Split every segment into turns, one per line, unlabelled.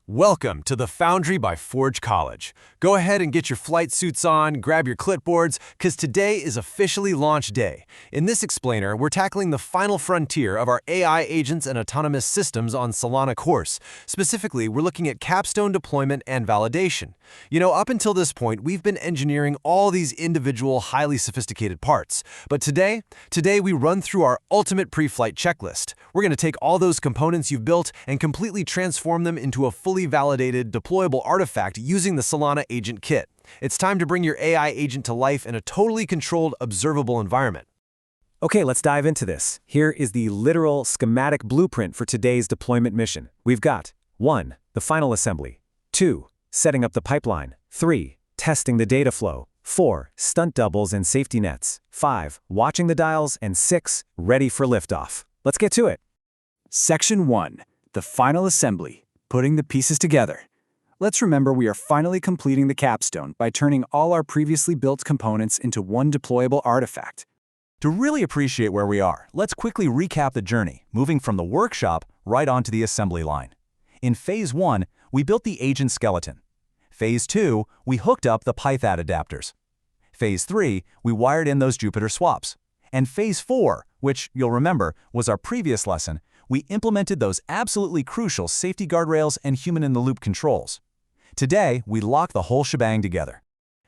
Welcome to the Foundry by Forge College. Go ahead and get your flight suits on, grab your clipboards, because today is officially launch day. In this explainer, we're tackling the final frontier of our AI agents and autonomous systems on Solana course. Specifically, we're looking at Capstone deployment and validation. Up until this point, we've been engineering all these individual, highly sophisticated parts. But today we run through our ultimate pre-flight checklist. We're going to take all those components you've built and completely transform them into a fully validated, deployable artifact using the Solana agent kit. It's time to bring your AI agent to life in a totally controlled, observable environment.
Okay, let's dive into this. Here is the literal schematic blueprint for today's deployment mission. We've got 1. The final assembly. 2. Setting up the pipeline. 3. Testing the data flow. 4. Stunt doubles and safety nets. 5. Watching the dials. And 6. Ready for liftoff. Let's get to it.
Section 1. The final assembly. Putting the pieces together. Let's remember we are finally completing the capstone by turning all our previously built components into one deployable artifact.
To really appreciate where we are, let's quickly recap the journey, moving from the workshop right onto the assembly line. In Phase 1, we built the agent skeleton. Phase 2, we hooked up the Pyth adapters. Phase 3, we wired in those Jupyter swaps. And Phase 4, which you'll remember was our previous lesson, we implemented those absolutely crucial safety guardrails and human-in-the-loop controls. Today, we lock the whole shebang together.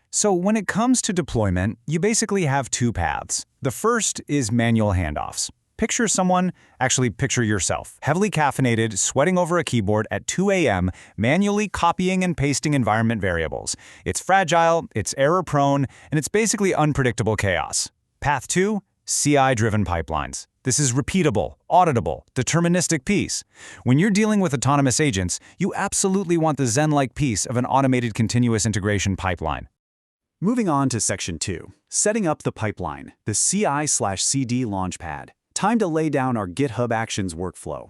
So when it comes to deployment, you basically have two paths. The first is manual handoffs. Picture yourself, heavily caffeinated, sweating over a keyboard at 2 a.m., manually copying and pasting environment variables. It's fragile, it's error-prone, and it's basically unpredictable chaos. Path 2, CI-driven pipelines. This is repeatable, auditable, deterministic piece. When you're dealing with autonomous agents, you absolutely want the Zen-like piece of an automated continuous integration pipeline.
Moving on to Section 2, setting up the pipeline, the CI/CD launchpad. Time to lay down our GitHub Actions workflow.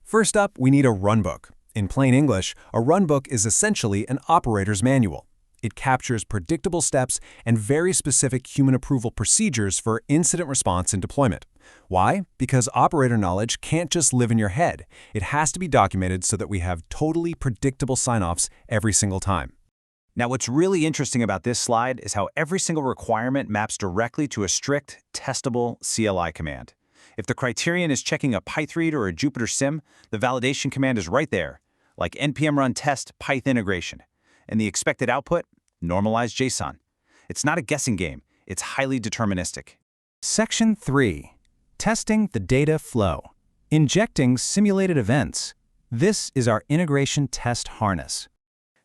First up, we need a runbook. In plain English, a runbook is essentially an operator's manual. It captures predictable steps and very specific human approval procedures for incident response and deployment. Why? Because operator knowledge can't just live in your head. It has to be documented so that we have totally predictable sign-offs every single time.
Now, what's really interesting about this slide is how every single requirement maps directly to a strict, testable CLI command. If the criterion is checking a Pyth read or a Jupyter sim, the validation command is right there, like npm run test Pyth integration. And the expected output? Normalized JSON. It's not a guessing game, it's highly deterministic.
Section 3. Testing the data flow. Injecting simulated events. This is our integration test harness.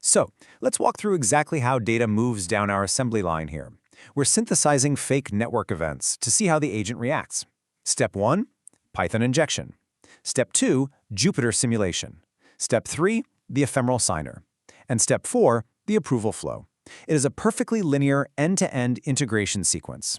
So, let's walk through exactly how data moves down our assembly line here. We're synthesizing fake network events to see how the agent reacts. Step 1, Python injection. Step 2, Jupyter simulation. Step 3, the ephemeral signer. And Step 4, the approval flow. It is a perfectly linear end-to-end integration sequence.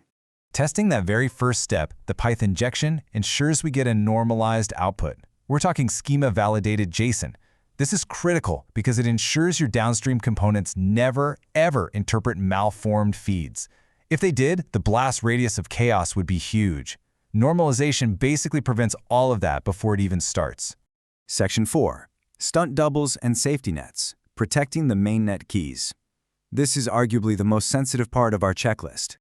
Testing that very first step, the Pyth injection, ensures we get a normalized output. We're talking schema-validated JSON. This is critical because it ensures your downstream components never, ever interpret malformed feeds. If they did, the blast radius of chaos would be huge. Normalization basically prevents all of that before it even starts.
Section 4. Stunt doubles and safety nets. Protecting the mainnet keys. This is arguably the most sensitive part of our checklist.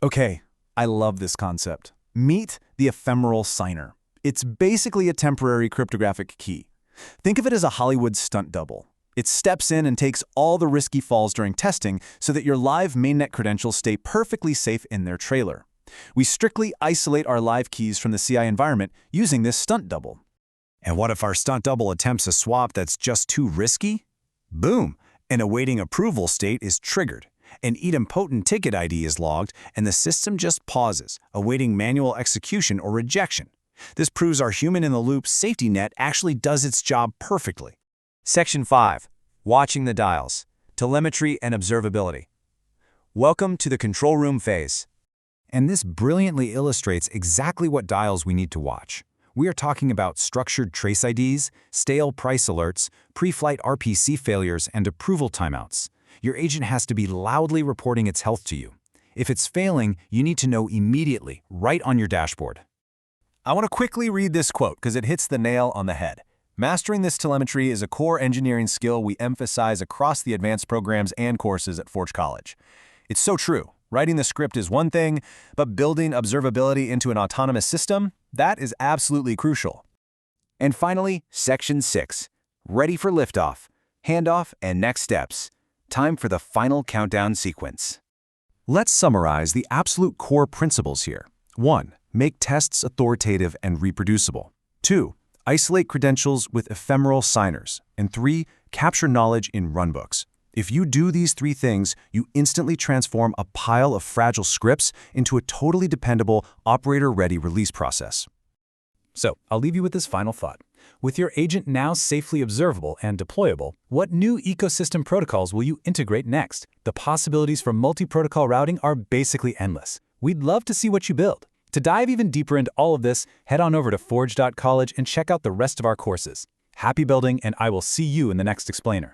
Okay, I love this concept. Meet the ephemeral signer. It's basically a temporary cryptographic key. Think of it as a Hollywood stunt double. It steps in and takes all the risky falls during testing so that your live mainnet credentials stay perfectly safe in their trailer. We strictly isolate our live keys from the CI environment using this stunt double.
And what if our stunt double attempts a swap that's just too risky? Boom! An awaiting approval state is triggered. An idempotent ticket ID is logged, and the system just pauses, awaiting manual execution or rejection. This proves our human-in-the-loop safety net actually does its job perfectly.
Section 5, watching the dials, telemetry and observability. Welcome to the control room phase.
And this brilliantly illustrates exactly what dials we need to watch. We are talking about structured trace IDs, stale price alerts, pre-flight RPC failures, and approval timeouts. Your agent has to be loudly reporting its health to you. If it's failing, you need to know immediately, right on your dashboard.
I want to quickly read this quote because it hits the nail on the head.
Mastering this telemetry is a core engineering skill we emphasize across the advanced programs and courses at Forge College. It's so true. Writing the script is one thing, but building observability into an autonomous system, that is absolutely crucial.
And finally, Section 6. Ready for liftoff, handoff, and next steps. Time for the final countdown sequence.
Let's summarize the absolute core principles here. 1. Make tests authoritative and reproducible. 2. Isolate credentials with ephemeral signers. And 3. Capture knowledge in runbooks. If you do these 3 things, you instantly transform a pile of fragile scripts into a totally dependable, operator-ready release process.
So, I'll leave you with this final thought. With your agent now safely observable and deployable, what new ecosystem protocols will you integrate next? The possibilities for multi-protocol routing are basically endless. We'd love to see what you build. To dive even deeper into all of this, head on over to forge.college and check out the rest of our courses. Happy building, and I will see you in the next explainer.